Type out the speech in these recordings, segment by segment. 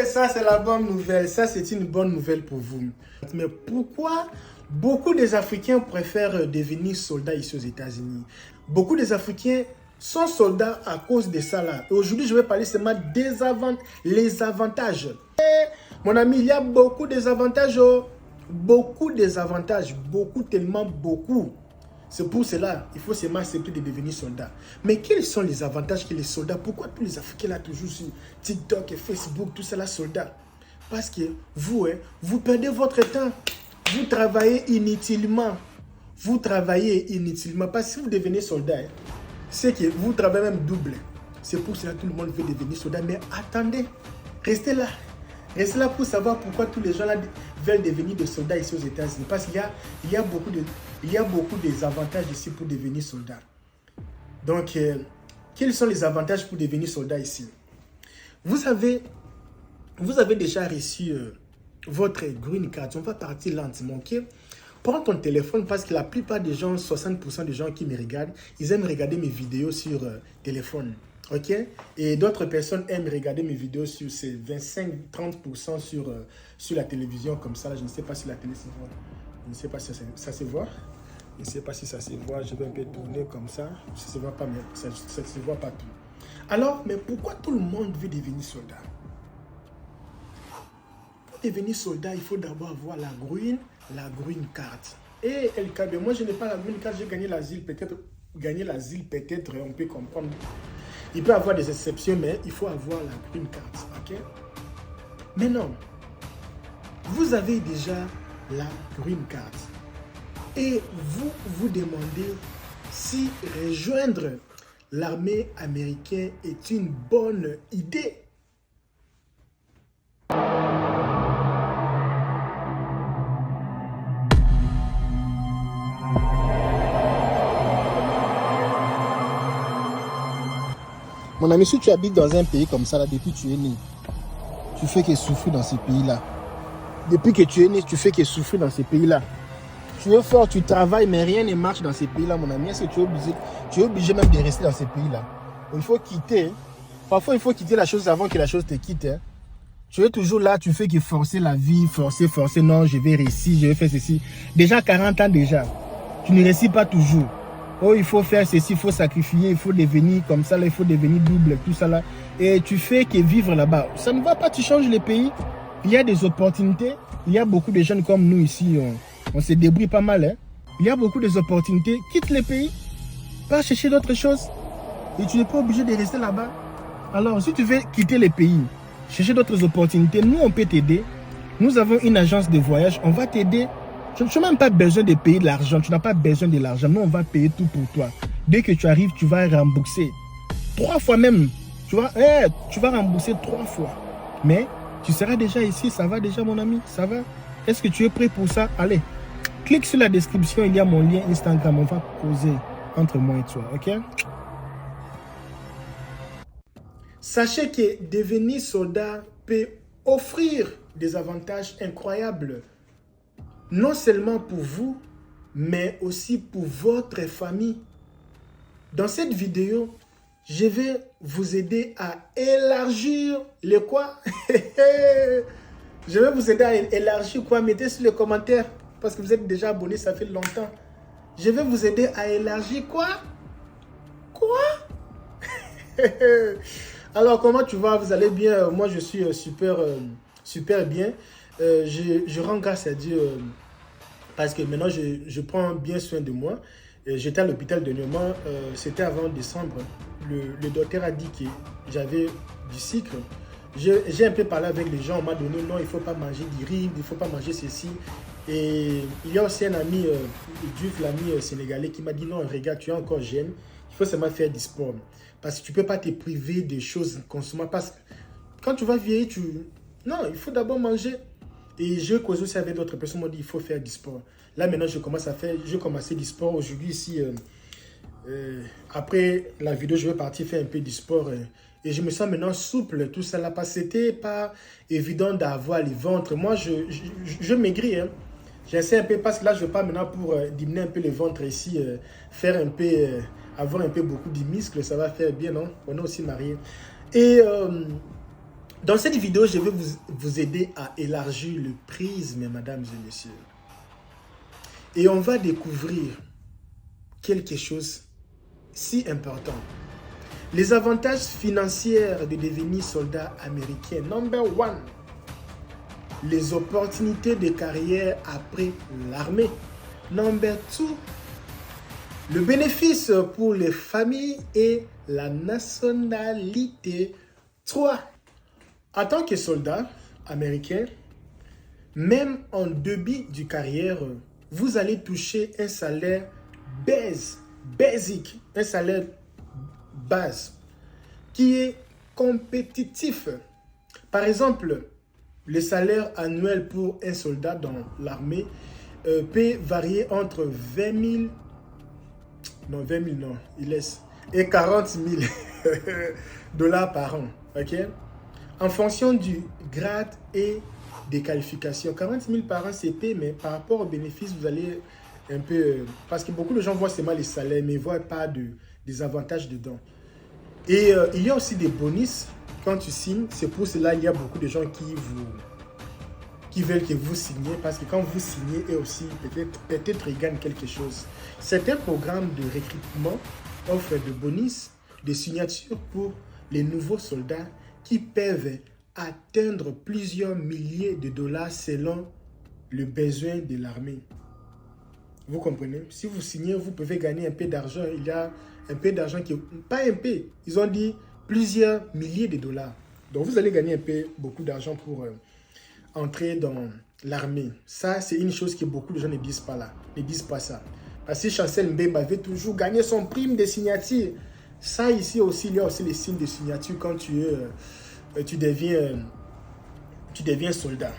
Ça, c'est la bonne nouvelle. Ça, c'est une bonne nouvelle pour vous. Mais pourquoi beaucoup des Africains préfèrent devenir soldats ici aux États-Unis? Beaucoup des Africains sont soldats à cause de ça là. Et aujourd'hui, je vais parler seulement des avantages. Mon ami, il y a beaucoup de avantages. Oh. Beaucoup de avantages. Beaucoup, tellement beaucoup. C'est pour cela, il faut seulement accepter de devenir soldat. Mais quels sont les avantages que les soldats? Pourquoi tous les Africains là toujours sur TikTok et Facebook, tout ça là, soldats? Parce que vous, vous perdez votre temps. Vous travaillez inutilement. Vous travaillez inutilement. Parce que si vous devenez soldat, c'est que vous travaillez même double. C'est pour cela que tout le monde veut devenir soldat. Mais attendez, restez là. Restez là pour savoir pourquoi tous les gens là veulent devenir des soldats ici aux États-Unis. Parce qu'il y a beaucoup de avantages ici pour devenir soldat. Donc, quels sont les avantages pour devenir soldat ici? Vous avez déjà reçu votre green card. On va partir lentement, ok? Prends ton téléphone parce que la plupart des gens, 60% des gens qui me regardent, ils aiment regarder mes vidéos sur téléphone. Ok? Et d'autres personnes aiment regarder mes vidéos sur ces 25-30% sur la télévision comme ça. Là, je ne sais pas si la télé se voit. Je ne sais pas si ça se voit. Je ne sais pas si ça se voit. Je vais un peu tourner comme ça. Ça ne se voit pas, mais ça ne se voit pas tout. Alors, mais pourquoi tout le monde veut devenir soldat? Pour devenir soldat, il faut d'abord avoir la green card. Et LKB, moi je n'ai pas la green card, j'ai gagné l'asile, peut-être, on peut comprendre. Il peut y avoir des exceptions, mais il faut avoir la green card, ok? Mais non, vous avez déjà la green card. Et vous vous demandez si rejoindre l'armée américaine est une bonne idée. Mon ami, si tu habites dans un pays comme ça, là, depuis que tu es né, tu fais que souffrir dans ces pays-là. Depuis que tu es né, tu fais que souffrir dans ces pays-là. Tu es fort, tu travailles, mais rien ne marche dans ces pays-là, mon ami. Est-ce que tu es obligé même de rester dans ces pays-là? Il faut quitter. Parfois, il faut quitter la chose avant que la chose te quitte. Hein. Tu es toujours là, tu fais que forcer la vie, forcer. Non, je vais réussir, je vais faire ceci. Déjà 40 ans déjà. Tu ne réussis pas toujours. Oh, il faut faire ceci, il faut sacrifier, il faut devenir comme ça, là, il faut devenir double, tout ça là. Et tu fais que vivre là-bas. Ça ne va pas, tu changes les pays. Il y a des opportunités. Il y a beaucoup de jeunes comme nous ici. On se débrouille pas mal. Hein. Il y a beaucoup d'opportunités. Quitte les pays. Va chercher d'autres choses. Et tu n'es pas obligé de rester là-bas. Alors, si tu veux quitter les pays, chercher d'autres opportunités, nous, on peut t'aider. Nous avons une agence de voyage. On va t'aider. Tu n'as même pas besoin de payer de l'argent. Tu n'as pas besoin de l'argent. Nous, on va payer tout pour toi. Dès que tu arrives, tu vas rembourser. 3 fois même. Tu vas rembourser 3 fois. Mais tu seras déjà ici. Ça va déjà, mon ami. Ça va. Est-ce que tu es prêt pour ça? Allez. Clique sur la description. Il y a mon lien Instagram. On va causer entre moi et toi. OK? Sachez que devenir soldat peut offrir des avantages incroyables. Non seulement pour vous, mais aussi pour votre famille. Dans cette vidéo, je vais vous aider à élargir le quoi? Je vais vous aider à élargir quoi? Mettez sur les commentaires, parce que vous êtes déjà abonné, ça fait longtemps. Je vais vous aider à élargir quoi? Quoi? Alors, comment tu vas? Vous allez bien? Moi, je suis super bien. Je rends grâce à Dieu parce que maintenant, je prends bien soin de moi. J'étais à l'hôpital dernièrement, c'était avant décembre. Le docteur a dit que j'avais du sucre. J'ai un peu parlé avec les gens, on m'a donné non, il ne faut pas manger du riz, il ne faut pas manger ceci. Et il y a aussi un ami, l'ami sénégalais, qui m'a dit non, regarde, tu es encore jeune, il faut seulement faire du sport. Parce que tu ne peux pas te priver des choses consommables. Parce que quand tu vas vieillir, non, il faut d'abord manger. Et je cause aussi avec d'autres personnes, m'ont dit il faut faire du sport. Là maintenant, je commence du sport aujourd'hui ici. Après la vidéo, je vais partir faire un peu du sport. Et je me sens maintenant souple, tout ça là. Parce que c'était pas évident d'avoir les ventres. Moi, je maigris. Hein. J'essaie un peu, parce que là, je ne vais pas maintenant pour diminuer un peu le ventre ici, faire un peu, avoir un peu beaucoup de muscles, ça va faire bien, non? On est aussi mariés. Et Dans cette vidéo, je vais vous aider à élargir le prisme, mesdames et messieurs. Et on va découvrir quelque chose si important. Les avantages financiers de devenir soldat américain. Number one. Les opportunités de carrière après l'armée. Number two. Le bénéfice pour les familles et la nationalité. 3. En tant que soldat américain, même en début de carrière, vous allez toucher un salaire basique, un salaire base qui est compétitif. Par exemple, le salaire annuel pour un soldat dans l'armée peut varier entre 20 000, non 20 000 non, il laisse, et 40 000 dollars par an, ok? En fonction du grade et des qualifications. 40 000 par an, c'est payé, mais par rapport aux bénéfices, vous allez un peu... Parce que beaucoup de gens voient seulement les salaires, mais ne voient pas des avantages dedans. Et il y a aussi des bonus quand tu signes. C'est pour cela qu'il y a beaucoup de gens qui veulent que vous signiez. Parce que quand vous signez, eux aussi, peut-être ils gagnent quelque chose. Certains programmes de recrutement offrent de bonus, de signatures pour les nouveaux soldats qui peuvent atteindre plusieurs milliers de dollars selon le besoin de l'armée. Vous comprenez? Si vous signez, vous pouvez gagner un peu d'argent. Il y a un peu d'argent qui... Pas un peu, ils ont dit plusieurs milliers de dollars. Donc vous allez gagner un peu, beaucoup d'argent pour entrer dans l'armée. Ça, c'est une chose que beaucoup de gens ne disent pas là. Ne disent pas ça. Parce que Chancel Mbemba avait toujours gagné son prime de signature. Ça, ici aussi, il y a aussi les signes de signature quand tu deviens soldat.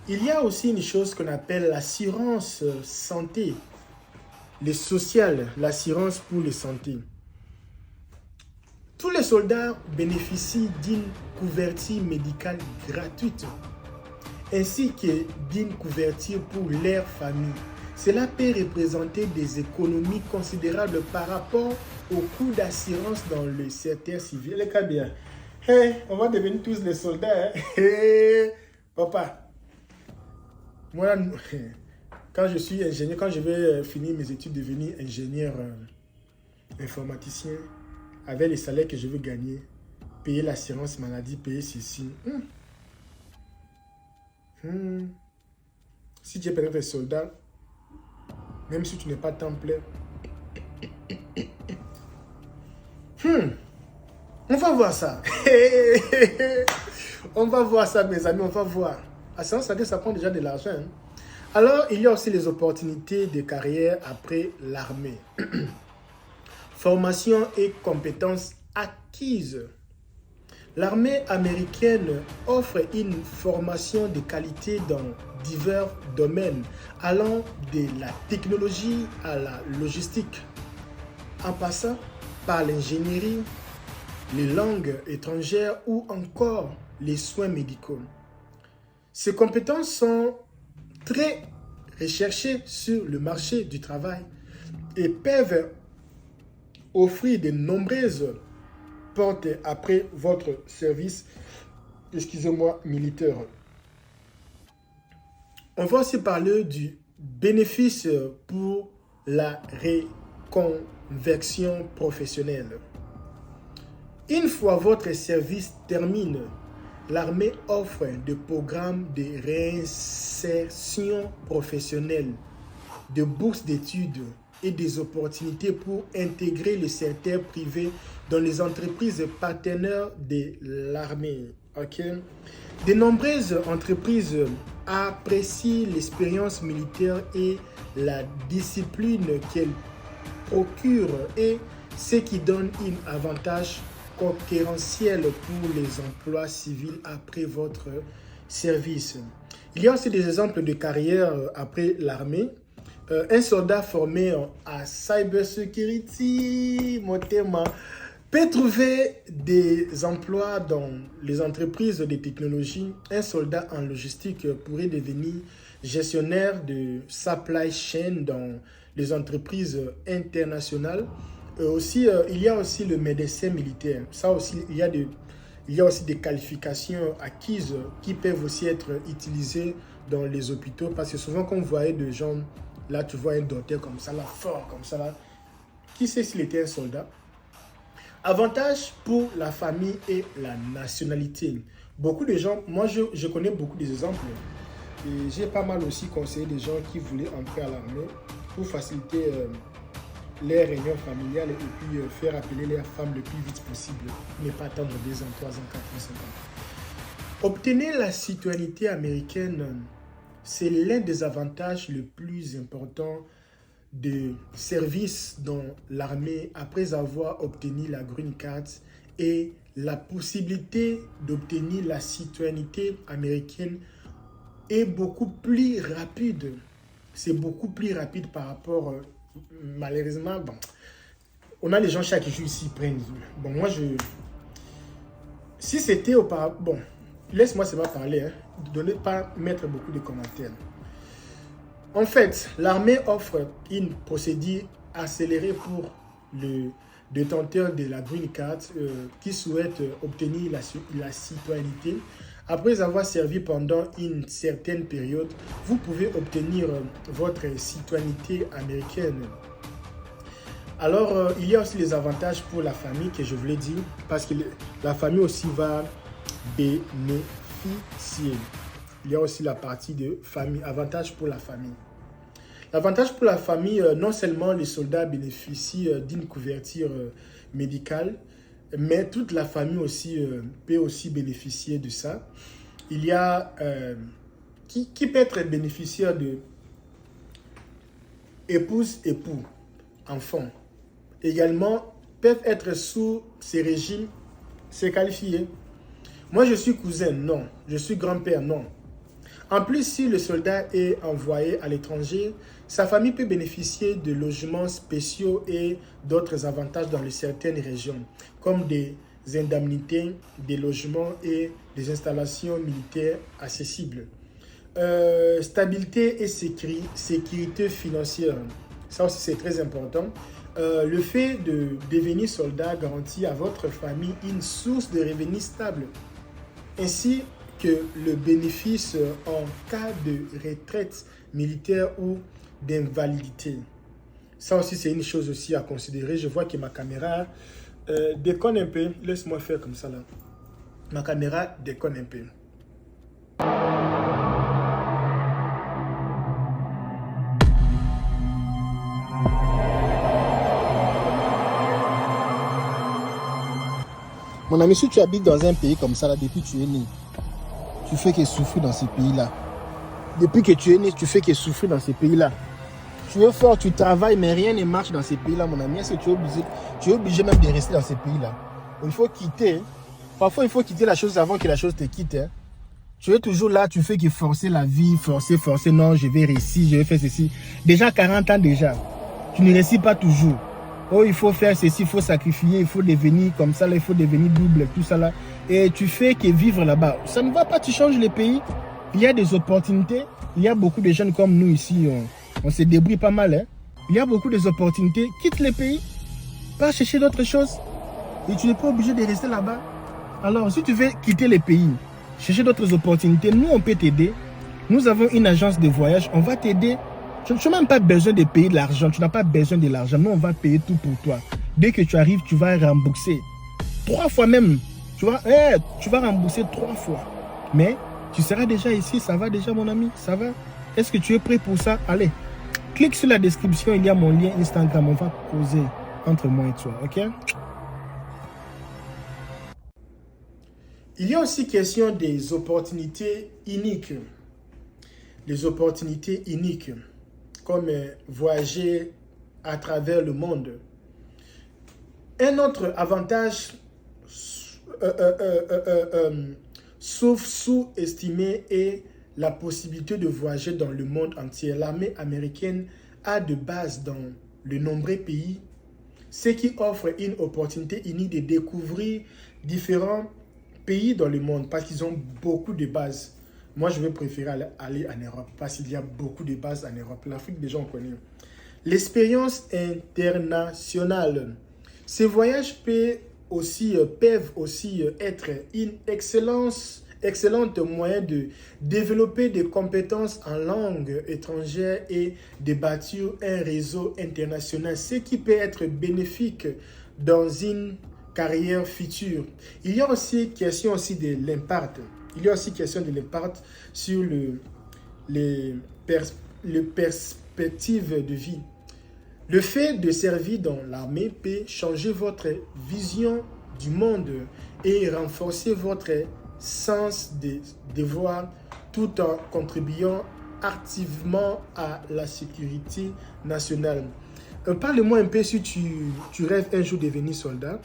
Il y a aussi une chose qu'on appelle l'assurance santé, le social, l'assurance pour la santé. Tous les soldats bénéficient d'une couverture médicale gratuite, ainsi que d'une couverture pour leur famille. Cela peut représenter des économies considérables par rapport au coût d'assurance dans le secteur civil. Les cas bien. Hey, on va devenir tous les soldats. Hein? Hey, papa, moi, quand je suis ingénieur, quand je vais finir mes études, devenir ingénieur informaticien, avec les salaires que je veux gagner, payer l'assurance maladie, payer ceci. Si tu es peut-être soldat, même si tu n'es pas temps plein, on va voir ça. On va voir ça, mes amis, on va voir. Assurance santé, ça prend déjà de l'argent. Hein? Alors, il y a aussi les opportunités de carrière après l'armée. Formation et compétences acquises. L'armée américaine offre une formation de qualité dans divers domaines, allant de la technologie à la logistique, en passant par l'ingénierie, les langues étrangères ou encore les soins médicaux. Ces compétences sont très recherchées sur le marché du travail et peuvent offrir de nombreuses portes après votre service, militaire. On va aussi parler du bénéfice pour la reconversion professionnelle. Une fois votre service terminé, l'armée offre des programmes de réinsertion professionnelle, de bourses d'études et des opportunités pour intégrer le secteur privé dans les entreprises partenaires de l'armée. Okay? De nombreuses entreprises apprécient l'expérience militaire et la discipline qu'elle procure, et ce qui donne un avantage concurrentiel pour les emplois civils après votre service. Il y a aussi des exemples de carrière après l'armée. Un soldat formé à cybersecurity, peut trouver des emplois dans les entreprises de technologie. Un soldat en logistique pourrait devenir gestionnaire de supply chain dans les entreprises internationales. Il y a aussi le médecin militaire. Ça aussi, il y a Il y a aussi des qualifications acquises qui peuvent aussi être utilisées dans les hôpitaux. Parce que souvent, quand vous voyez des gens, là, tu vois un docteur comme ça, là, fort, comme ça, là. Qui sait s'il était un soldat? Avantage pour la famille et la nationalité. Beaucoup de gens, moi, je connais beaucoup d'exemples. Et j'ai pas mal aussi conseillé des gens qui voulaient entrer à l'armée pour faciliter les réunions familiales et puis faire appeler les femmes le plus vite possible, ne pas attendre 2 ans, 3 ans, 4 ans, 5 ans. Obtenir la citoyenneté américaine, c'est l'un des avantages les plus importants de service dans l'armée après avoir obtenu la Green Card et la possibilité d'obtenir la citoyenneté américaine est beaucoup plus rapide. C'est beaucoup plus rapide par rapport, malheureusement, bon, on a les gens chaque jour ici prennent. Bon, moi, si c'était auparavant, bon, laisse-moi seulement parler, hein, de ne pas mettre beaucoup de commentaires. En fait, l'armée offre une procédure accélérée pour le détenteur de la Green Card qui souhaite obtenir la citoyenneté. Après avoir servi pendant une certaine période, vous pouvez obtenir votre citoyenneté américaine. Alors, il y a aussi les avantages pour la famille que je voulais dire, parce que la famille aussi va bénéficier. Il y a aussi la partie de famille, avantage pour la famille. L'avantage pour la famille, non seulement les soldats bénéficient d'une couverture médicale, mais toute la famille aussi peut aussi bénéficier de ça. Il y a qui peut être bénéficiaire de épouse, époux, enfants. Également, peuvent être sous ces régimes, c'est qualifié. Moi, je suis cousin, non. Je suis grand-père, non. En plus, si le soldat est envoyé à l'étranger, sa famille peut bénéficier de logements spéciaux et d'autres avantages dans certaines régions, comme des indemnités, des logements et des installations militaires accessibles. Stabilité et sécurité financière, ça aussi c'est très important. Le fait de devenir soldat garantit à votre famille une source de revenus stable, ainsi que le bénéfice en cas de retraite militaire ou d'invalidité. Ça aussi, c'est une chose aussi à considérer. Je vois que ma caméra déconne un peu. Laisse-moi faire comme ça là. Ma caméra déconne un peu. Mon ami, si tu habites dans un pays comme ça là, depuis que tu es né, tu fais que souffrir dans ces pays-là. Depuis que tu es né, tu fais que souffrir dans ces pays-là. Tu es fort, tu travailles, mais rien ne marche dans ces pays-là, mon ami. Est-ce que tu es obligé même de rester dans ces pays-là? Il faut quitter. Parfois, il faut quitter la chose avant que la chose te quitte. Hein. Tu es toujours là, tu fais que forcer la vie, forcer. Non, je vais réussir, je vais faire ceci. Déjà 40 ans déjà. Tu ne réussis pas toujours. Oh, il faut faire ceci, il faut sacrifier, il faut devenir comme ça, là, il faut devenir double, tout ça là. Et tu fais que vivre là-bas. Ça ne va pas, tu changes les pays. Il y a des opportunités. Il y a beaucoup de jeunes comme nous ici. On se débrouille pas mal. Hein? Il y a beaucoup d'opportunités. Quitte les pays. Pas chercher d'autres choses. Et tu n'es pas obligé de rester là-bas. Alors, si tu veux quitter les pays, chercher d'autres opportunités, nous, on peut t'aider. Nous avons une agence de voyage. On va t'aider. Tu n'as même pas besoin de payer de l'argent. Tu n'as pas besoin de l'argent. Nous, on va payer tout pour toi. Dès que tu arrives, tu vas rembourser. 3 fois même. Tu vas rembourser 3 fois. Mais tu seras déjà ici. Ça va déjà, mon ami? Ça va? Est-ce que tu es prêt pour ça? Allez, clique sur la description. Il y a mon lien Instagram. On va causer entre moi et toi. OK? Il y a aussi question des opportunités uniques. Des opportunités uniques. Comme voyager à travers le monde. Un autre avantage sauf sous-estimé est la possibilité de voyager dans le monde entier. L'armée américaine a de bases dans de nombreux pays, ce qui offre une opportunité unique de découvrir différents pays dans le monde parce qu'ils ont beaucoup de bases. Moi, je vais préférer aller en Europe parce qu'il y a beaucoup de bases en Europe. L'Afrique, déjà, on connaît. L'expérience internationale. Ce voyage peut peuvent aussi être une excellente moyen de développer des compétences en langue étrangère et de bâtir un réseau international, ce qui peut être bénéfique dans une carrière future. Il y a aussi question aussi de l'impact. Il y a aussi question de l'impact sur les perspectives de vie. Le fait de servir dans l'armée peut changer votre vision du monde et renforcer votre sens de devoir tout en contribuant activement à la sécurité nationale. Parle-moi un peu si tu rêves un jour de devenir soldat.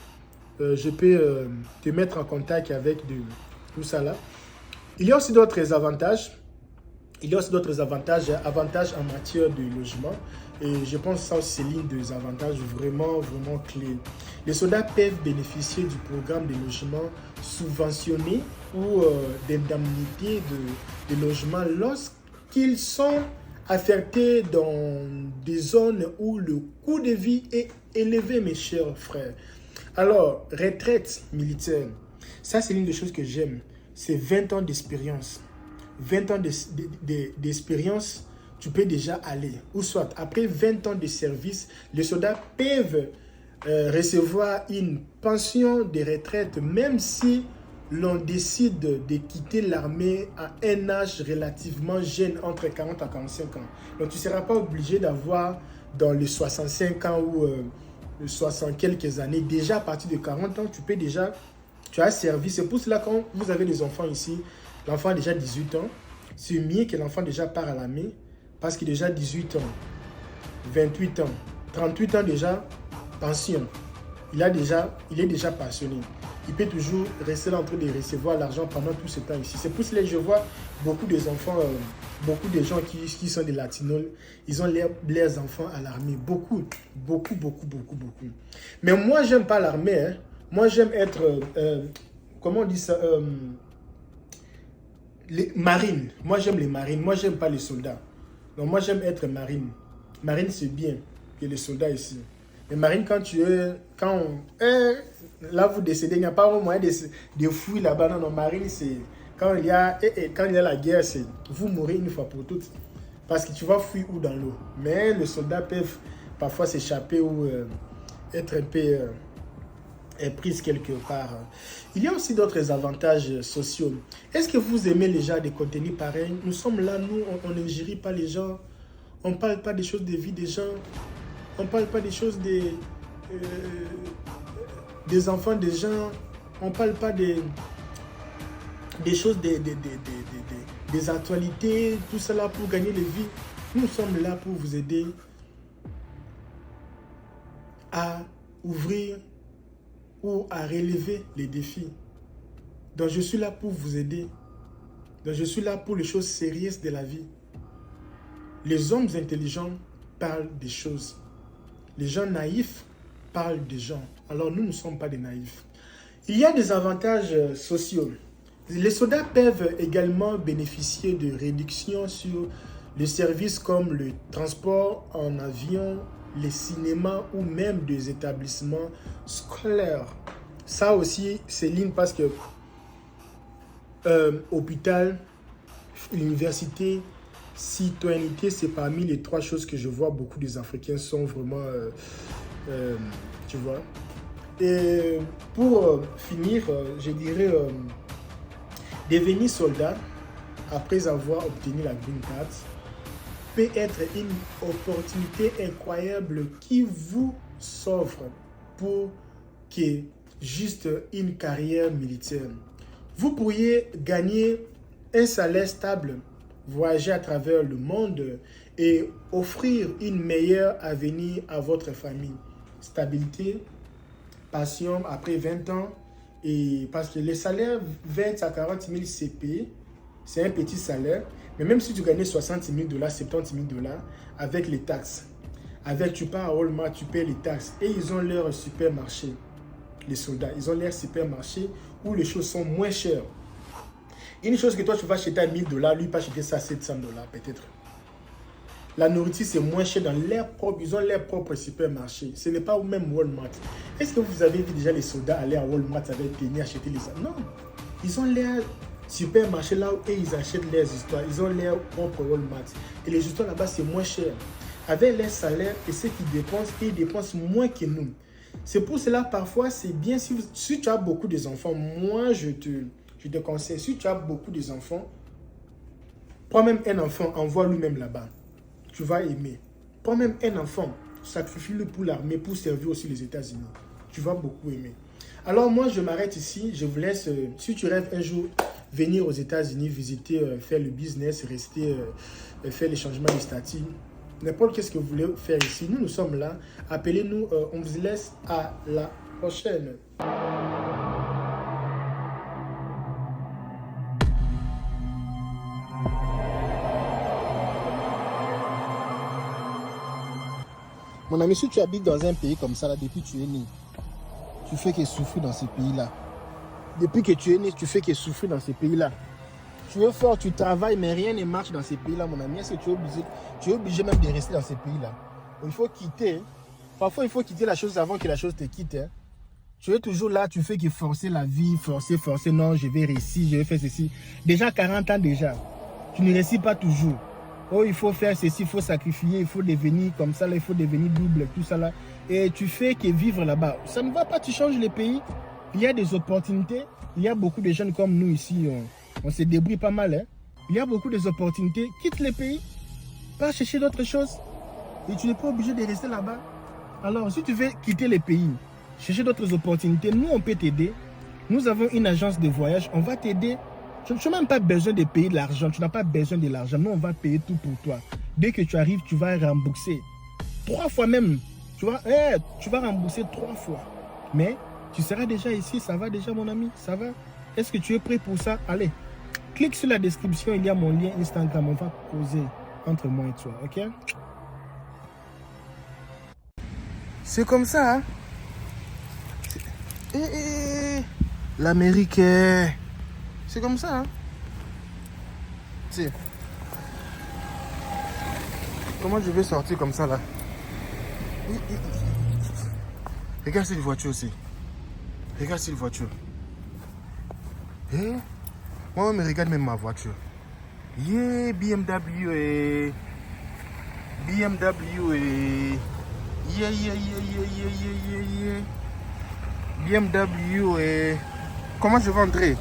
Je peux te mettre en contact avec tout ça là. Il y a aussi d'autres avantages. Avantages en matière de logement. Et je pense que ça aussi, c'est l'une des avantages vraiment clés. Les soldats peuvent bénéficier du programme de logement subventionné ou d'indemnités de logement lorsqu'ils sont affectés dans des zones où le coût de vie est élevé, mes chers frères. Alors, retraite militaire, ça c'est l'une des choses que j'aime. C'est 20 ans d'expérience. 20 ans d'expérience, tu peux déjà aller. Ou soit, après 20 ans de service, les soldats peuvent recevoir une pension de retraite, même si l'on décide de quitter l'armée à un âge relativement jeune, entre 40 à 45 ans. Donc, tu ne seras pas obligé d'avoir dans les 65 ans ou 60 quelques années. Déjà, à partir de 40 ans, tu as servi. C'est pour cela que quand vous avez des enfants ici, l'enfant a déjà 18 ans. C'est mieux que l'enfant déjà part à l'armée parce qu'il a déjà 18 ans, 28 ans, 38 ans déjà, pension. Il est déjà passionné. Il peut toujours rester là en train de recevoir l'argent pendant tout ce temps ici. C'est pour cela que je vois beaucoup des enfants, beaucoup de gens qui sont des latinos, ils ont leurs enfants à l'armée. Beaucoup. Mais moi, j'aime pas l'armée. Hein. Moi, j'aime être, comment on dit ça, les marines. Moi, j'aime les marines. Moi, j'aime pas les soldats. Donc, moi, j'aime être marine. Marine, c'est bien que les soldats ici. Mais marine, là, vous décédez, il n'y a pas un moyen de fuir là-bas. Non, marine, c'est quand il y a la guerre, c'est vous mourrez une fois pour toutes. Parce que tu vas fuir où dans l'eau. Mais les soldats peuvent parfois s'échapper ou être un peu prise quelque part. Il y a aussi d'autres avantages sociaux. Est-ce que vous aimez les gens des contenus pareils? Nous sommes là, nous, on n'ingérie pas les gens. On ne parle pas des choses de vie des gens. On ne parle pas des choses des enfants des gens. On ne parle pas des choses des actualités, tout cela pour gagner les vies. Nous sommes là pour vous aider à ouvrir ou à relever les défis. Donc je suis là pour vous aider. Donc je suis là pour les choses sérieuses de la vie. Les hommes intelligents parlent des choses. Les gens naïfs parlent des gens. Alors nous ne sommes pas des naïfs. Il y a des avantages sociaux. Les soldats peuvent également bénéficier de réductions sur les services comme le transport en avion, les cinémas ou même des établissements scolaires. Ça aussi, c'est ligne parce que hôpital, université, citoyenneté, c'est parmi les 3 choses que je vois beaucoup des Africains sont vraiment, tu vois. Et pour finir, je dirais, devenir soldat après avoir obtenu la Green Card peut être une opportunité incroyable qui vous s'offre pour que juste une carrière militaire. Vous pourriez gagner un salaire stable, voyager à travers le monde et offrir une meilleure avenir à votre famille. Stabilité, passion après 20 ans. Et parce que les salaires 20 à 40 000 CP, c'est un petit salaire. Mais même si tu gagnais 60 000 $, 70 000 $, avec les taxes, tu pars à Walmart, tu payes les taxes. Et ils ont leur supermarché, les soldats. Ils ont leur supermarché où les choses sont moins chères. Une chose que toi, tu vas acheter à 1 000 $, lui, pas acheter ça à 700 $ peut-être. La nourriture, c'est moins cher dans leur propre, ils ont leur propre supermarché. Ce n'est pas même Walmart. Est-ce que vous avez vu déjà les soldats aller à Walmart avec tenir acheter les... Non. Ils ont leur supermarché là où ils achètent leurs histoires. Ils ont leur propre Walmart. Et les histoires là-bas, c'est moins cher. Avec leur salaire et ce qu'ils dépensent, ils dépensent moins que nous. C'est pour cela, parfois, c'est bien si tu as beaucoup d'enfants. Moi, je te conseille, si tu as beaucoup d'enfants, prends même un enfant, envoie lui-même là-bas. Tu vas aimer. Prends même un enfant, sacrifie-le pour l'armée, pour servir aussi les États-Unis. Tu vas beaucoup aimer. Alors moi, je m'arrête ici. Je vous laisse, si tu rêves un jour, venir aux États-Unis, visiter, faire le business, rester, faire les changements de statut, n'importe qu'est-ce que vous voulez faire ici, nous sommes là. Appelez-nous, on vous laisse à la prochaine. Mon ami, si tu habites dans un pays comme ça, là, depuis que tu es né, tu fais que souffrir dans ce pays-là. Depuis que tu es né, tu fais que souffrir dans ce pays-là. Tu es fort, tu travailles, mais rien ne marche dans ces pays-là, mon ami. Est-ce que tu es obligé même de rester dans ces pays-là? Il faut quitter. Parfois, il faut quitter la chose avant que la chose te quitte. Hein. Tu es toujours là, tu fais que forcer la vie, forcer. Non, je vais réussir, je vais faire ceci. Déjà 40 ans déjà. Tu ne réussis pas toujours. Oh, il faut faire ceci, il faut sacrifier, il faut devenir comme ça, là, il faut devenir double, tout ça là. Et tu fais que vivre là-bas. Ça ne va pas, tu changes les pays. Il y a des opportunités. Il y a beaucoup de jeunes comme nous ici. On se débrouille pas mal. Hein? Il y a beaucoup d'opportunités. Quitte les pays. Va chercher d'autres choses. Et tu n'es pas obligé de rester là-bas. Alors, si tu veux quitter les pays, chercher d'autres opportunités, nous, on peut t'aider. Nous avons une agence de voyage. On va t'aider. Tu n'as même pas besoin de payer de l'argent. Tu n'as pas besoin de l'argent. Nous, on va payer tout pour toi. Dès que tu arrives, tu vas rembourser. 3 fois même. Tu vas rembourser 3 fois. Mais tu seras déjà ici. Ça va déjà, mon ami. Ça va. Est-ce que tu es prêt pour ça? Allez. Clique sur la description. Il y a mon lien Instagram. On va causer entre moi et toi. OK? C'est comme ça. Hein? L'Amérique. C'est comme ça. Hein? Tiens. Comment je vais sortir comme ça là? Regarde cette voiture aussi. Regarde cette voiture. Moi, me regarde même ma voiture. Yeah, BMW et... BMW et... Yeah. BMW et... Comment je vais entrer?